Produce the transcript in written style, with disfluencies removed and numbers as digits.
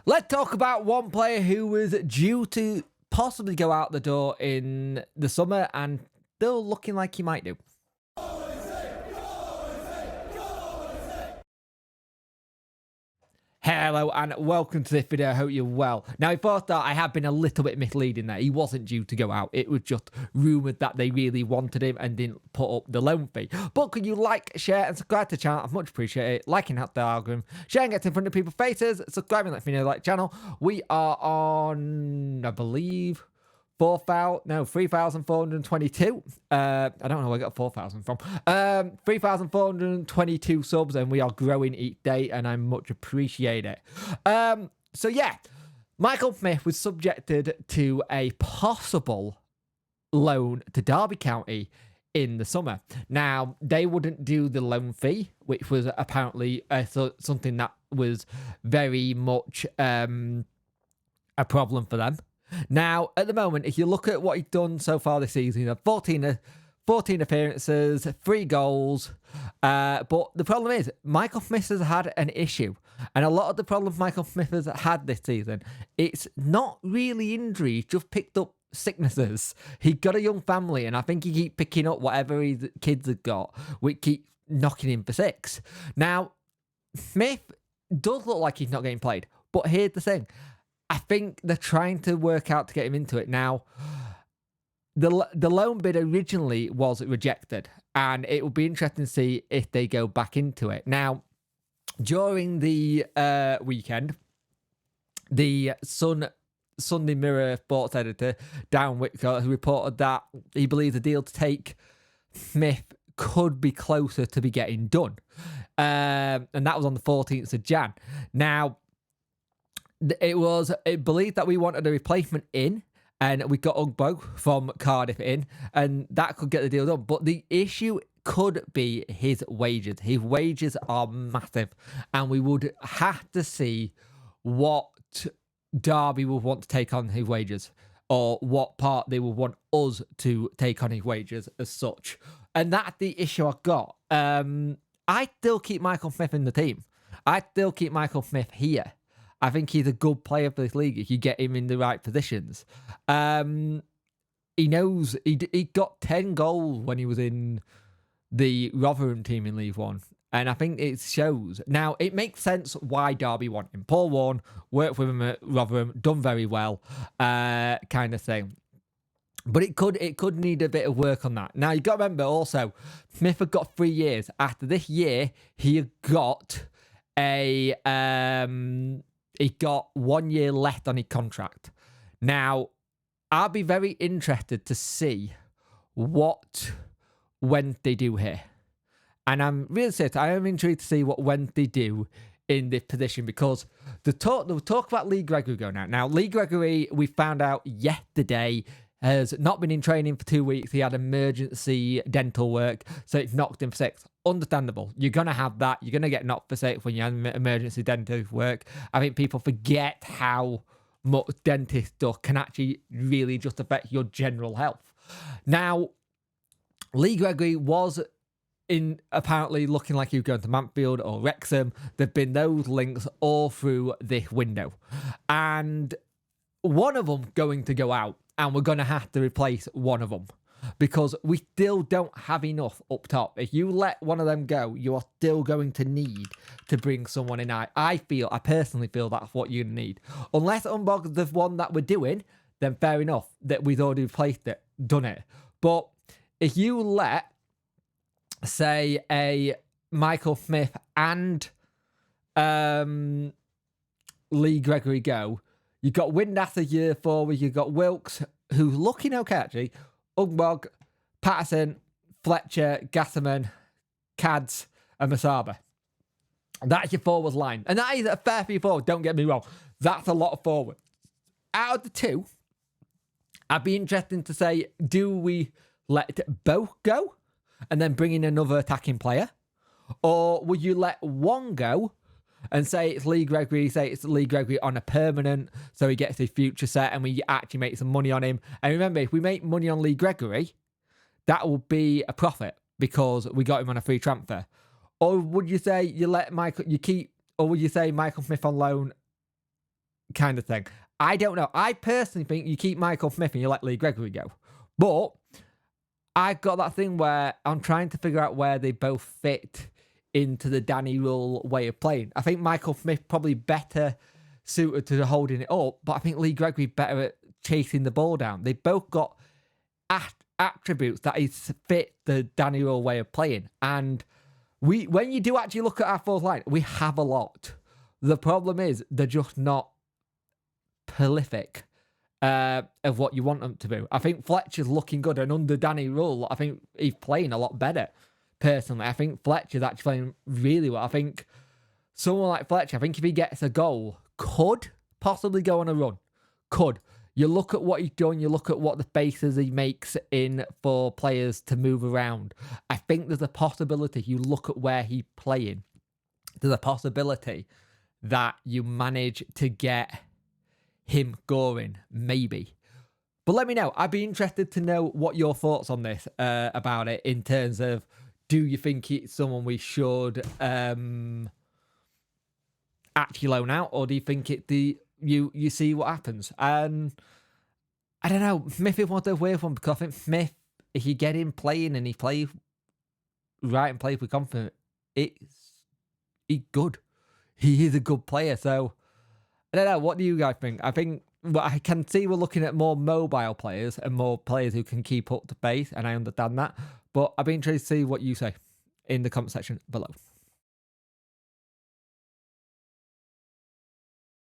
Let's talk about one player who was due to possibly go out the door in the summer and still looking like he might do. Hello and welcome to this video. I hope you're well. Now, before I start, I have been a little bit misleading there. He wasn't due to go out. It was just rumoured that they really wanted him and didn't put up the loan fee. But could you like, share and subscribe to the channel? I'd much appreciate it. Liking out the algorithm, sharing it in front of people's faces, subscribing, let me know like channel. We are on, I believe, 3,422. I don't know where I got 4,000 from. 3,422 subs, and we are growing each day, and I much appreciate it. So yeah, Michael Smith was subjected to a possible loan to Derby County in the summer. Now, they wouldn't do the loan fee, which was apparently something that was very much a problem for them. Now, at the moment, if you look at what he's done so far this season, you know, 14 appearances, 3 goals. But the problem is, Michael Smith has had an issue. And a lot of the problems Michael Smith has had this season, it's not really injuries, just picked up sicknesses. He got a young family, and I think he keeps picking up whatever his kids have got, which keep knocking him for 6. Now, Smith does look like he's not getting played. But here's the thing. I think they're trying to work out to get him into it. Now, the loan bid originally was rejected, and it will be interesting to see if they go back into it. Now, during the weekend, the Sunday Mirror sports editor, Dan Whitcott, has reported that he believes the deal to take Smith could be closer to be getting done. And that was on the 14th of Jan. Now, it believed that we wanted a replacement in, and we got Ugbo from Cardiff in, and that could get the deal done. But the issue could be his wages. His wages are massive, and we would have to see what Derby would want to take on his wages, or what part they would want us to take on his wages as such. And that's the issue I've got. I still keep Michael Smith in the team. I still keep Michael Smith here. I think he's a good player for this league if you get him in the right positions. He knows he got 10 goals when he was in the Rotherham team in League One, and I think it shows. Now, it makes sense why Derby want him. Paul Warne worked with him at Rotherham, done very well, kind of thing. But it could need a bit of work on that. Now, you got to remember also, Smith had got 3 years. After this year, he got he got 1 year left on his contract. Now, I'll be very interested to see what Wednesday do here. And I'm really serious. I am intrigued to see what Wednesday do in this position, because the talk about Lee Gregory going out. Now, Lee Gregory, we found out yesterday, has not been in training for 2 weeks. He had emergency dental work, so it knocked him for 6. Understandable. You're going to have that. You're going to get knocked for 6 when you have emergency dental work. I think people forget how much dentist stuff can actually really just affect your general health. Now, Lee Gregory was apparently looking like he was going to Mansfield or Wrexham. There've been those links all through this window. And one of them going to go out, and we're going to have to replace one of them, because we still don't have enough up top. If you let one of them go, you are still going to need to bring someone in. I personally feel that's what you need. Unless Umbog's the one that we're doing, then fair enough, that we've already replaced it, done it. But if you let, say, a Michael Smith and Lee Gregory go, you've got Wind after year 4, you've got Wilkes, who's looking okay actually, Ugbog, Patterson, Fletcher, Gasserman, Cads, and Masaba. That's your forwards line. And that is a fair few forwards, don't get me wrong. That's a lot of forwards. Out of the two, I'd be interested to say, do we let both go and then bring in another attacking player? Or would you let one go and say it's Lee Gregory on a permanent, so he gets his future set and we actually make some money on him? And remember, if we make money on Lee Gregory, that will be a profit because we got him on a free transfer. Or would you say you let Michael, or would you say Michael Smith on loan kind of thing. I don't know. I personally think you keep Michael Smith and you let Lee Gregory go. But I've got that thing where I'm trying to figure out where they both fit into the Danny Rule way of playing. I think Michael Smith probably better suited to holding it up, but I think Lee Gregory better at chasing the ball down. They both got attributes that is fit the Danny Rule way of playing. And when you do actually look at our fourth line, we have a lot. The problem is they're just not prolific of what you want them to do. I think Fletcher's looking good, and under Danny Rule, I think he's playing a lot better. Personally, I think Fletcher's actually playing really well. I think someone like Fletcher, I think if he gets a goal, could possibly go on a run. Could. You look at what he's done, you look at what the spaces he makes in for players to move around. I think there's a possibility, you look at where he's playing, there's a possibility that you manage to get him going, maybe. But let me know. I'd be interested to know what your thoughts on this about it, in terms of, do you think it's someone we should actually loan out, or do you think you see what happens? And I don't know. Smith is one of the weird one, because I think Smith, if you get him playing and he plays right and plays with confidence, he's good. He is a good player. So I don't know. What do you guys think? I think I can see we're looking at more mobile players and more players who can keep up the pace, and I understand that. But I'd be interested to see what you say in the comment section below.